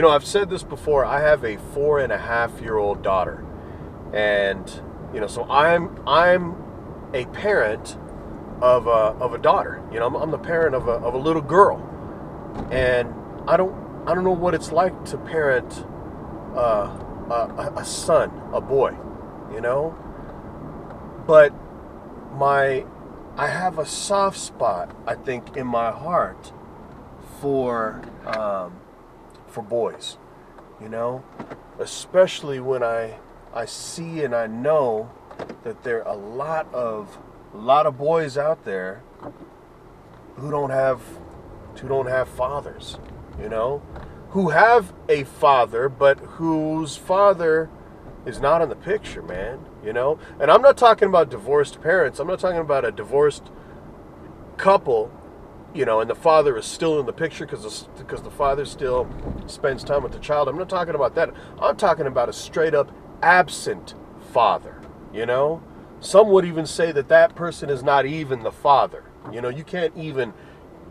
I've said this before. I have a 4.5-year-old daughter, and so I'm a parent of a daughter. I'm the parent of a little girl, and I don't know what it's like to parent a son, a boy, but I have a soft spot, I think, in my heart for boys, especially when I see and I know that there are a lot of boys out there who don't have fathers, who have a father, but whose father is not in the picture, man, And I'm not talking about divorced parents. I'm not talking about a divorced couple, and the father is still in the picture because the father still spends time with the child. I'm not talking about that. I'm talking about a straight up absent father, Some would even say that person is not even the father. You can't even,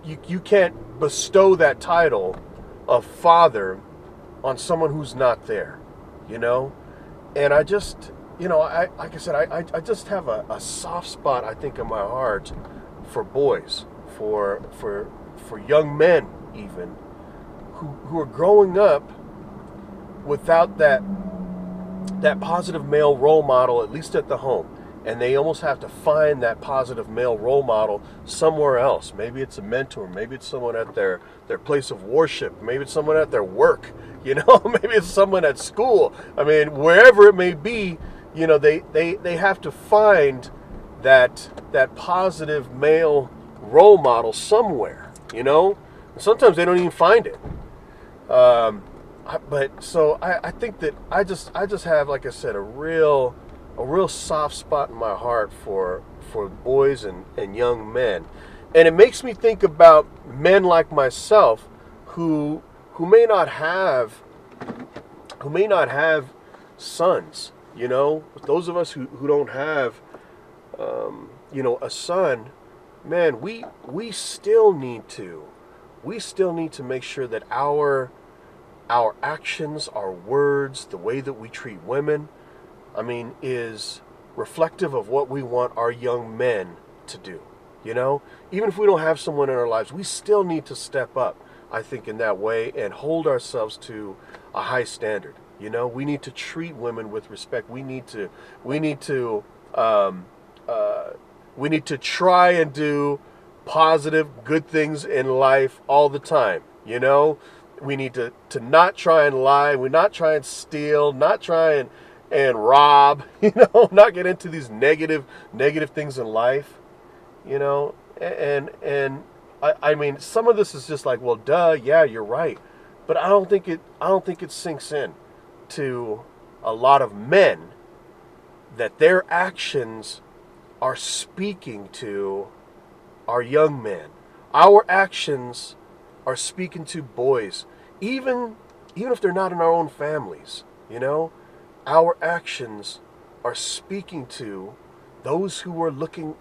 you can't bestow that title of father on someone who's not there, And I just, like I said, I just have a soft spot, I think, in my heart for boys, for young men even, who are growing up without that positive male role model, at least at the home. And they almost have to find that positive male role model somewhere else. Maybe it's a mentor. Maybe it's someone at their place of worship. Maybe it's someone at their work. Maybe it's someone at school. I mean, wherever it may be, they have to find that positive male role model somewhere. Sometimes they don't even find it. I think that I just have, like I said, a real soft spot in my heart for boys and young men. And it makes me think about men like myself who may not have sons, those of us who don't have a son, man, we still need to make sure that our actions, our words, the way that we treat women, is reflective of what we want our young men to do. Even if we don't have someone in our lives, we still need to step up, I think, in that way and hold ourselves to a high standard. We need to treat women with respect. We need to try and do positive, good things in life all the time. We need to not try and lie. We not try and steal, not try and rob, not get into these negative things in life, and I mean, some of this is just like, well, duh, yeah, you're right. But I don't think it sinks in to a lot of men that their actions are speaking to our young men. Our actions are speaking to boys, even if they're not in our own families, Our actions are speaking to those who are looking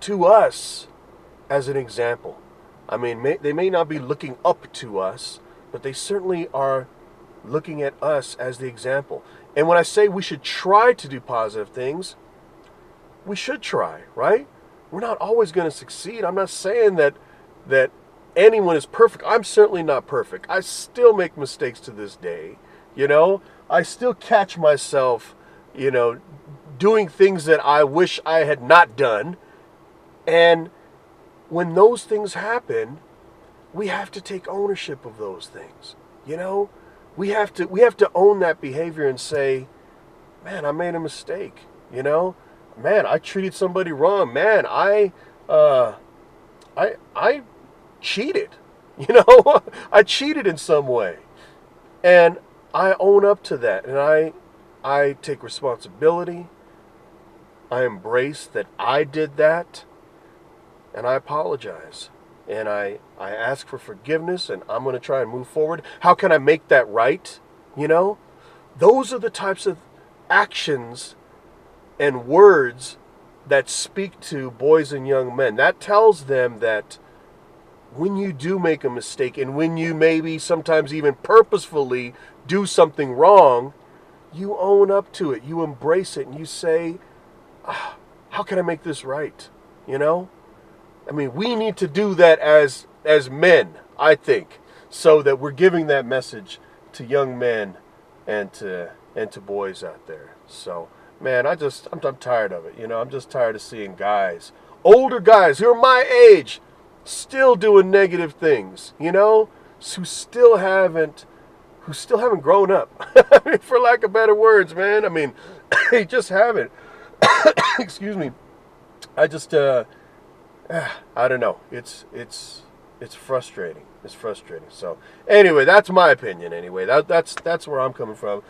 to us as an example. They may not be looking up to us, but they certainly are looking at us as the example. And when I say we should try to do positive things, we should try, right? We're not always going to succeed. I'm not saying that anyone is perfect. I'm certainly not perfect. I still make mistakes to this day, I still catch myself, doing things that I wish I had not done. And when those things happen, we have to take ownership of those things. We have to own that behavior and say, man, I made a mistake. Man, I treated somebody wrong. Man, I cheated. I cheated in some way. And I own up to that, and I take responsibility. I embrace that I did that, and I apologize. And I ask for forgiveness, and I'm going to try and move forward. How can I make that right? Those are the types of actions and words that speak to boys and young men. That tells them that when you do make a mistake, and when you maybe sometimes even purposefully do something wrong, you own up to it, you embrace it, and you say, how can I make this right? You know? I mean, we need to do that as men, I think, so that we're giving that message to young men and to boys out there. So, man, I'm tired of it. You know, I'm just tired of seeing guys, older guys who are my age, still doing negative things. You know, who still haven't grown up. I mean, for lack of better words, man. I mean, they just haven't. Excuse me. I just I don't know. It's frustrating. It's frustrating. So anyway, that's my opinion. Anyway, that's where I'm coming from.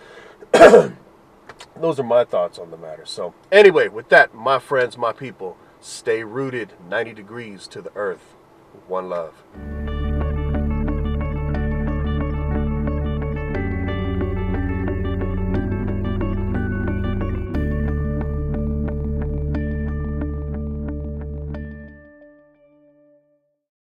Those are my thoughts on the matter. So anyway, with that, my friends, my people, stay rooted 90 degrees to the earth. One love.